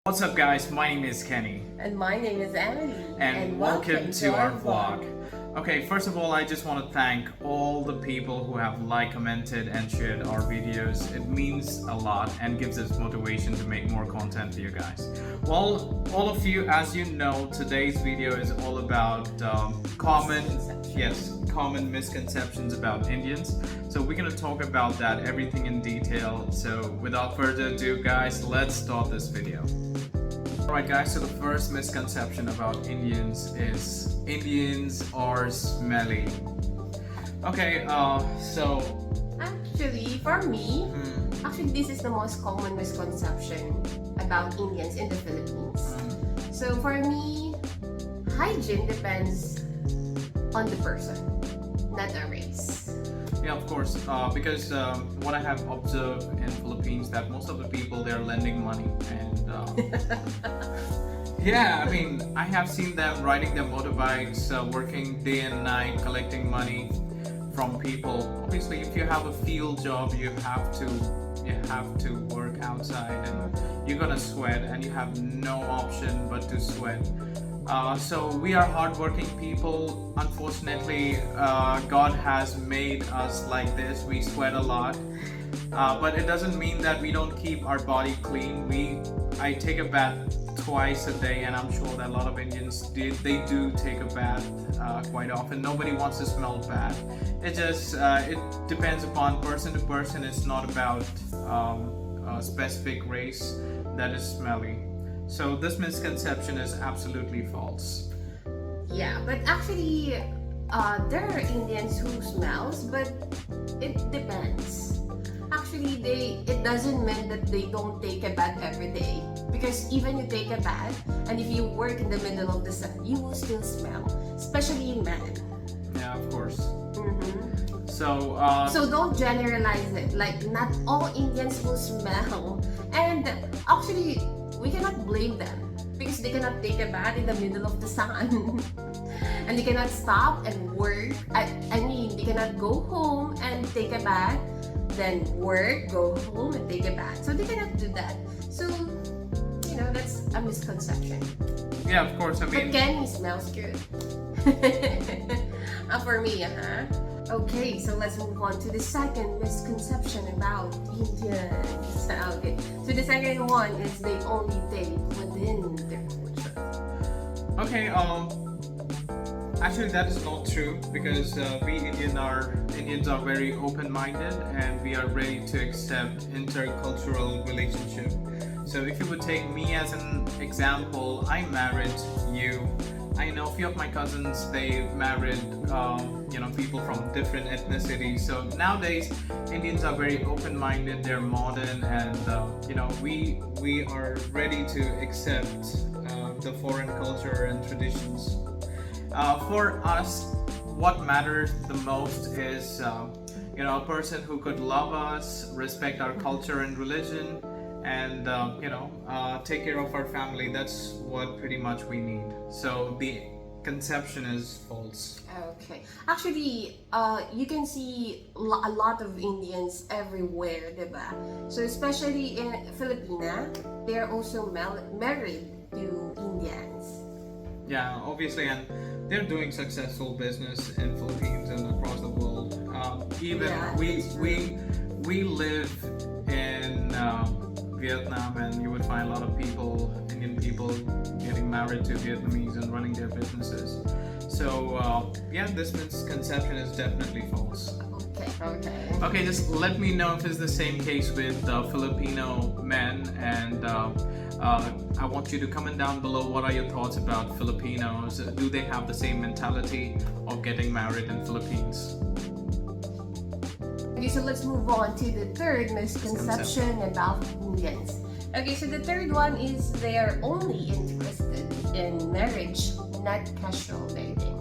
What's up guys, my name is Kenny. And my name is Emily. And welcome to our vlog. Okay, first of all, I just want to thank all the people who have commented and shared our videos. It means a lot and gives us motivation to make more content for you guys. Well, all of you, as you know, today's video is all about common misconceptions about Indians. So we're going to talk about that, everything in detail. So without further ado guys, let's start this video. Alright guys, so the first misconception about Indians is Indians are smelly. Okay, so actually for me, this is the most common misconception about Indians in the Philippines. So for me, hygiene depends on the person, not a race. Yeah, of course, because what I have observed in Philippines that most of the people, they're lending money and yeah, I mean, I have seen them riding their motorbikes, working day and night, collecting money from people. Obviously, if you have a field job, you have to work outside and you're gonna sweat and you have no option but to sweat. So we are hardworking people. Unfortunately, God has made us like this. We sweat a lot, but it doesn't mean that we don't keep our body clean. I take a bath twice a day, and I'm sure that a lot of Indians do take a bath quite often. Nobody wants to smell bad. It just it depends upon person to person. It's not about a specific race that is smelly. So this misconception is absolutely false. Yeah, but actually, there are Indians who smells, but it depends. Actually, it doesn't mean that they don't take a bath every day. Because even you take a bath, and if you work in the middle of the sun, you will still smell, especially men. Yeah, of course. So don't generalize it. Like not all Indians will smell, and actually, we cannot blame them because they cannot take a bath in the middle of the sun and they cannot stop and work. I mean, they cannot go home and take a bath, then work, go home and take a bath. So they cannot do that. So, that's a misconception. Yeah, of course. I mean, but Kenny smells good. For me, Okay, so let's move on to the second misconception about Indians. Okay, so the second one is they only date within their culture. Okay, actually that is not true because we Indians are very open-minded and we are ready to accept intercultural relationship. So if you would take me as an example, I married you. I know a few of my cousins, they married people from different ethnicities. So nowadays Indians are very open-minded, they're modern, and we are ready to accept the foreign culture and traditions. For us, what matters the most is a person who could love us, respect our culture and religion, and take care of our family. That's what pretty much we need. So the conception is false. Okay, actually, you can see a lot of Indians everywhere, diba? So especially in Filipina, they are also married to Indians. Yeah, obviously, and they're doing successful business in Philippines and across the world. We live in Vietnam, and you would find a lot of Indian people getting married to Vietnamese and running their businesses. So this misconception is definitely false. Okay, just let me know if it's the same case with Filipino men, and I want you to comment down below what are your thoughts about Filipinos. Do they have the same mentality of getting married in Philippines? Okay, so let's move on to the third misconception about Indians. Okay, so the third one is they are only interested in marriage, not casual dating.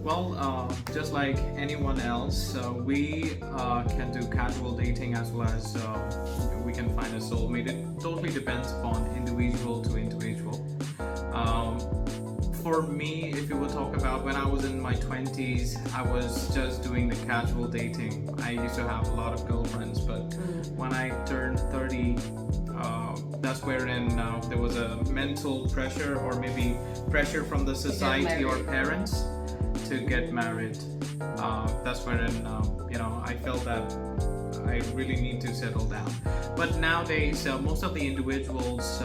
Well, just like anyone else, we can do casual dating as well as we can find a soulmate. It totally depends upon individual to individual. For for me, if you would talk about when I was in my 20s, I was just doing the casual dating. I used to have a lot of girlfriends, but when I turned 30, that's wherein there was a mental pressure, or maybe pressure from the society or parents to get married. That's wherein I felt that I really need to settle down. But nowadays, most of the individuals,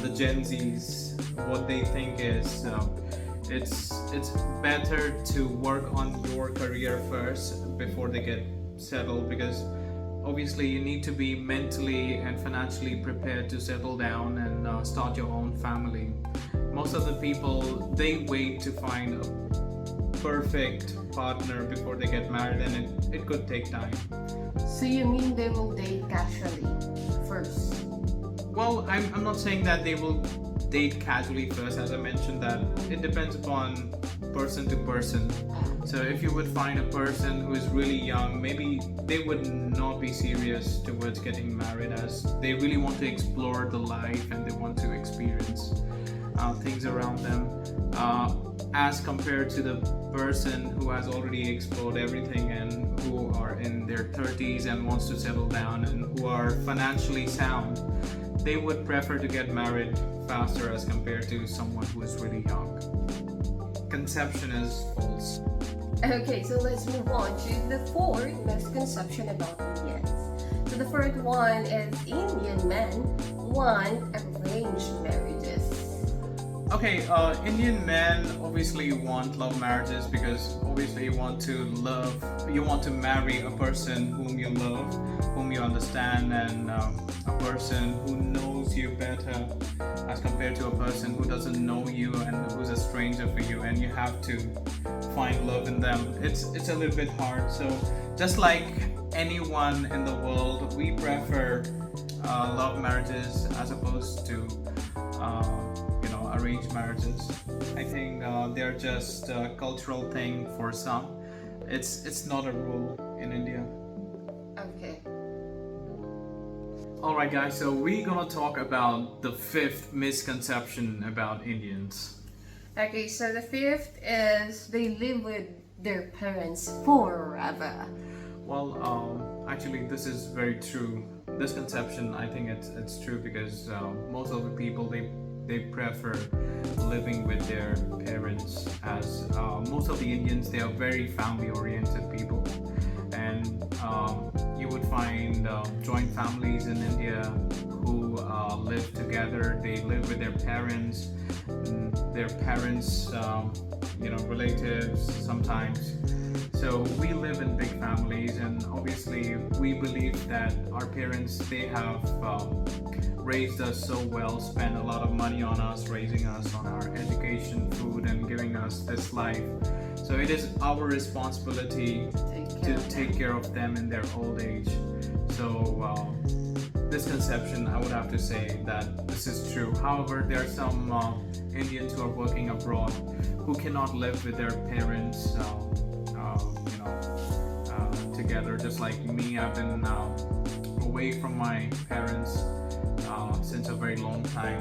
the Gen Zs, what they think is it's better to work on your career first before they get settled, because obviously you need to be mentally and financially prepared to settle down and start your own family. Most of the people, they wait to find a perfect partner before they get married, and it could take time. So you mean they will date casually first? Well, I'm not saying that they will date casually first. As I mentioned, that it depends upon person to person. So if you would find a person who is really young, maybe they would not be serious towards getting married, as they really want to explore the life and they want to experience things around them, as compared to the person who has already explored everything and who are in their 30s and wants to settle down and who are financially sound. They would prefer to get married faster as compared to someone who is really young. Conception is false. Okay, so let's move on to the fourth misconception about Indians. So the first one is Indian men want arranged marriages. Okay, Indian men obviously want love marriages, because obviously you want to marry a person whom you love, whom you understand, and a person who knows you better as compared to a person who doesn't know you and who's a stranger for you, and you have to find love in them. It's a little bit hard. So just like anyone in the world, we prefer love marriages as opposed to arranged marriages. I think they're just a cultural thing for some. It's not a rule in India. Okay. Alright guys, so we're gonna talk about the fifth misconception about Indians. Okay, so the fifth is they live with their parents forever. Well, actually this is very true. This conception, I think it's true, because most of the people, they prefer living with their parents, as most of the Indians, they are very family oriented people, and you would find joint families in India who live together. They live with their parents, relatives sometimes. So we live in big families, and obviously we believe that our parents, they have raised us so well, spent a lot of money on us, raising us on our education, food, and giving us this life. So it is our responsibility to take care of them in their old age. So this conception, I would have to say that this is true. However, there are some Indians who are working abroad who cannot live with their parents together. Just like me, I've been away from my parents since a very long time.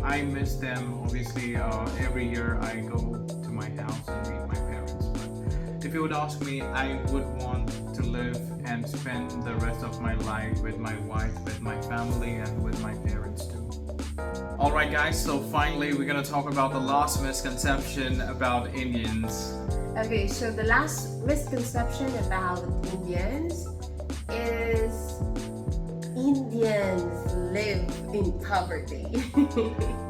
I miss them. Obviously, every year I go to my house and meet my parents. But if you would ask me, I would want to live and spend the rest of my life with my wife, with my family, and with my parents too. Alright guys, so finally we're gonna talk about the last misconception about Indians. Okay, so the last misconception about Indians is Indians live in poverty.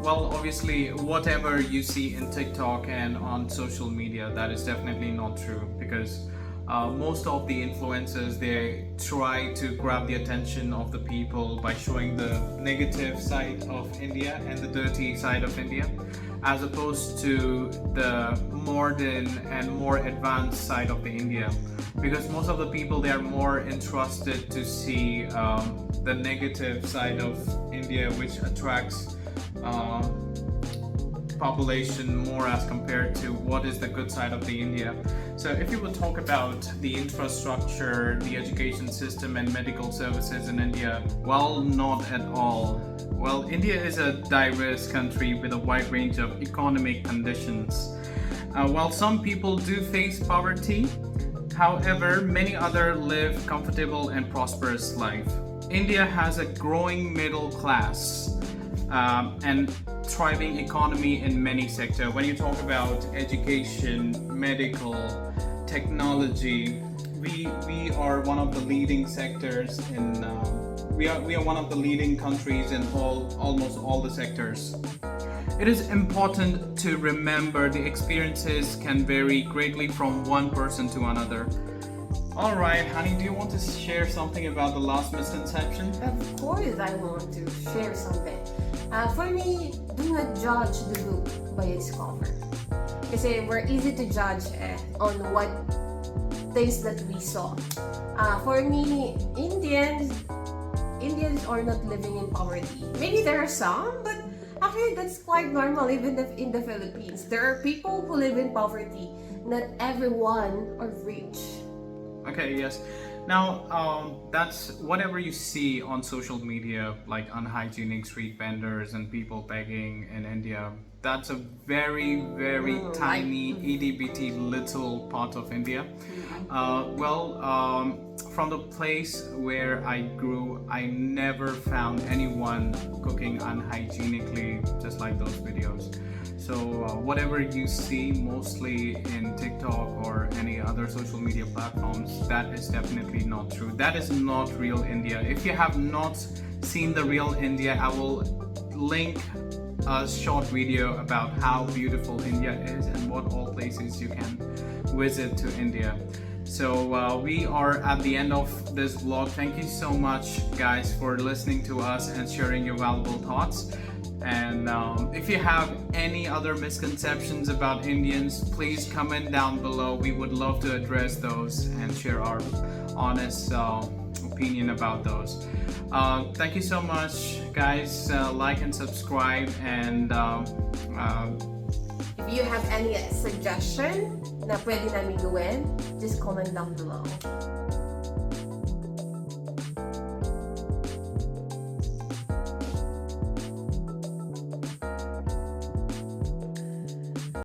Well, obviously, whatever you see in TikTok and on social media, that is definitely not true, because most of the influencers, they try to grab the attention of the people by showing the negative side of India and the dirty side of India, as opposed to the modern and more advanced side of the India, because most of the people, they are more interested to see the negative side of India, which attracts population more as compared to what is the good side of the India. So if you would talk about the infrastructure, the education system, and medical services in India, well, not at all Well, India is a diverse country with a wide range of economic conditions. While some people do face poverty, however, many others live comfortable and prosperous life. India has a growing middle class and thriving economy in many sectors. When you talk about education, medical, technology, we are one of the leading sectors in. We are one of the leading countries in almost all the sectors. It is important to remember the experiences can vary greatly from one person to another. All right, honey, do you want to share something about the last misconception? Of course, I want to share something. For me, do not judge the book by its cover. Kasi we're easy to judge on what things that we saw. For me, Indians are not living in poverty. Maybe there are some, but actually that's quite normal even if in the Philippines. There are people who live in poverty. Not everyone are rich. Okay, yes. Now, that's whatever you see on social media, like unhygienic street vendors and people begging in India. That's a very, very tiny, itty bitty little part of India. From the place where I grew, I never found anyone cooking unhygienically, just like those videos. So whatever you see mostly in TikTok or any other social media platforms, that is definitely not true. That is not real India. If you have not seen the real India, I will link a short video about how beautiful India is and what all places you can visit to India. So we are at the end of this vlog. Thank you so much, guys, for listening to us and sharing your valuable thoughts. And if you have any other misconceptions about Indians, please comment down below. We would love to address those and share our honest opinion about those. Thank you so much, guys. Like and subscribe. And if you have any suggestion na pwede namin gawin, just comment down below.